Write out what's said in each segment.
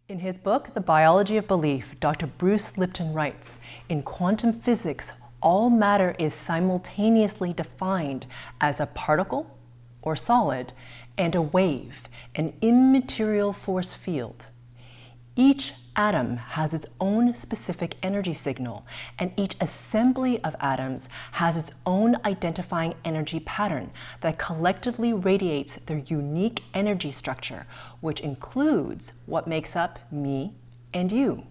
In his book, The Biology of Belief, Dr. Bruce Lipton writes, in quantum physics, all matter is simultaneously defined as a particle, or solid, and a wave, an immaterial force field. Each atom has its own specific energy signal, and each assembly of atoms has its own identifying energy pattern that collectively radiates their unique energy structure, which includes what makes up me and you.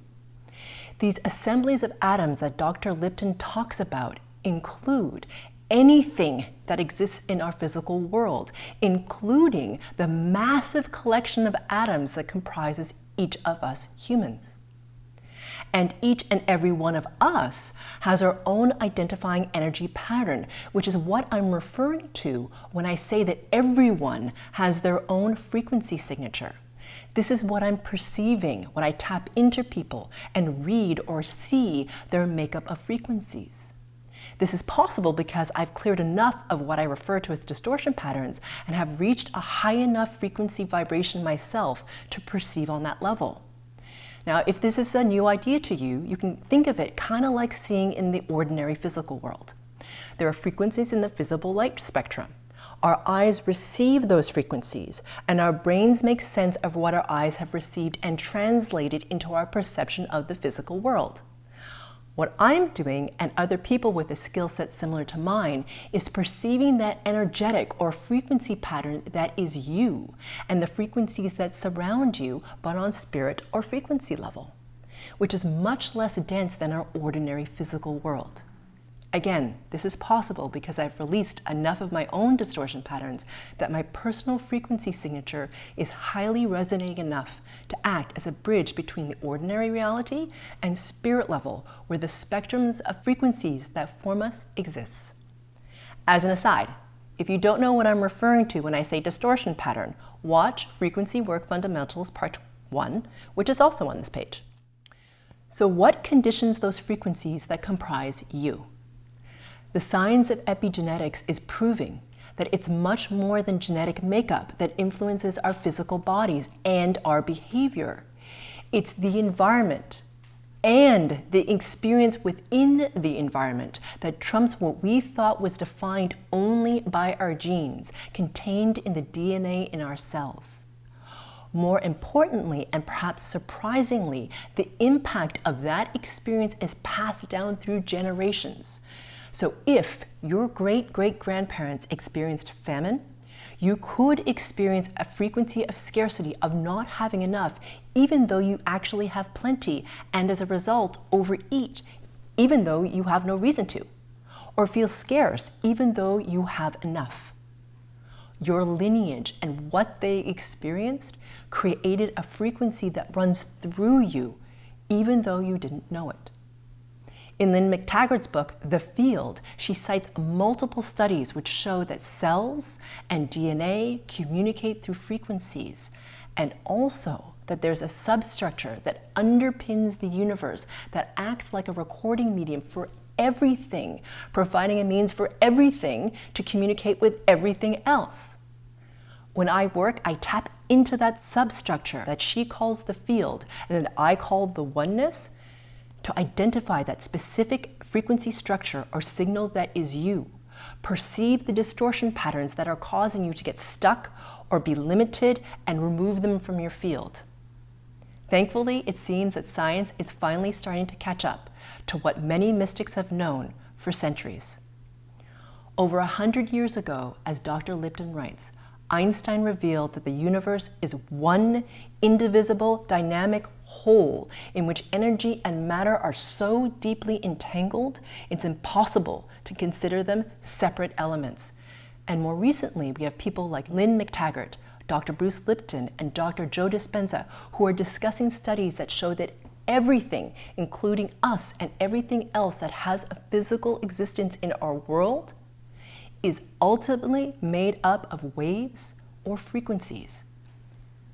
These assemblies of atoms that Dr. Lipton talks about include anything that exists in our physical world, including the massive collection of atoms that comprises each of us humans. And each and every one of us has our own identifying energy pattern, which is what I'm referring to when I say that everyone has their own frequency signature. This is what I'm perceiving when I tap into people and read or see their makeup of frequencies. This is possible because I've cleared enough of what I refer to as distortion patterns and have reached a high enough frequency vibration myself to perceive on that level. Now, if this is a new idea to you, you can think of it kind of like seeing in the ordinary physical world. There are frequencies in the visible light spectrum. Our eyes receive those frequencies, and our brains make sense of what our eyes have received and translated into our perception of the physical world. What I'm doing, and other people with a skill set similar to mine, is perceiving that energetic or frequency pattern that is you, and the frequencies that surround you, but on spirit or frequency level, which is much less dense than our ordinary physical world. Again, this is possible because I've released enough of my own distortion patterns that my personal frequency signature is highly resonating enough to act as a bridge between the ordinary reality and spirit level, where the spectrums of frequencies that form us exists. As an aside, if you don't know what I'm referring to when I say distortion pattern, watch Frequency Work Fundamentals Part 1, which is also on this page. So what conditions those frequencies that comprise you? The science of epigenetics is proving that it's much more than genetic makeup that influences our physical bodies and our behavior. It's the environment and the experience within the environment that trumps what we thought was defined only by our genes, contained in the DNA in our cells. More importantly, and perhaps surprisingly, the impact of that experience is passed down through generations. So if your great-great-grandparents experienced famine, you could experience a frequency of scarcity, of not having enough, even though you actually have plenty, and as a result, overeat, even though you have no reason to, or feel scarce, even though you have enough. Your lineage and what they experienced created a frequency that runs through you, even though you didn't know it. In Lynne McTaggart's book, The Field, she cites multiple studies which show that cells and DNA communicate through frequencies, and also that there's a substructure that underpins the universe that acts like a recording medium for everything, providing a means for everything to communicate with everything else. When I work, I tap into that substructure that she calls the field, and that I call the oneness, to identify that specific frequency structure or signal that is you. Perceive the distortion patterns that are causing you to get stuck or be limited, and remove them from your field. Thankfully, it seems that science is finally starting to catch up to what many mystics have known for centuries. Over 100 years ago, as Dr. Lipton writes, Einstein revealed that the universe is one indivisible, dynamic whole in which energy and matter are so deeply entangled, it's impossible to consider them separate elements. And more recently, we have people like Lynne McTaggart, Dr. Bruce Lipton, and Dr. Joe Dispenza, who are discussing studies that show that everything, including us and everything else that has a physical existence in our world, is ultimately made up of waves or frequencies.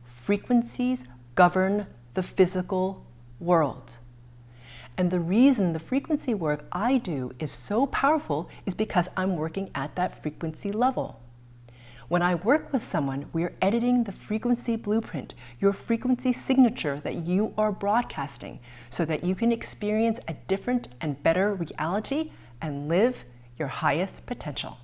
Frequencies govern the physical world. And the reason the frequency work I do is so powerful is because I'm working at that frequency level. When I work with someone, we are editing the frequency blueprint, your frequency signature that you are broadcasting, so that you can experience a different and better reality and live your highest potential.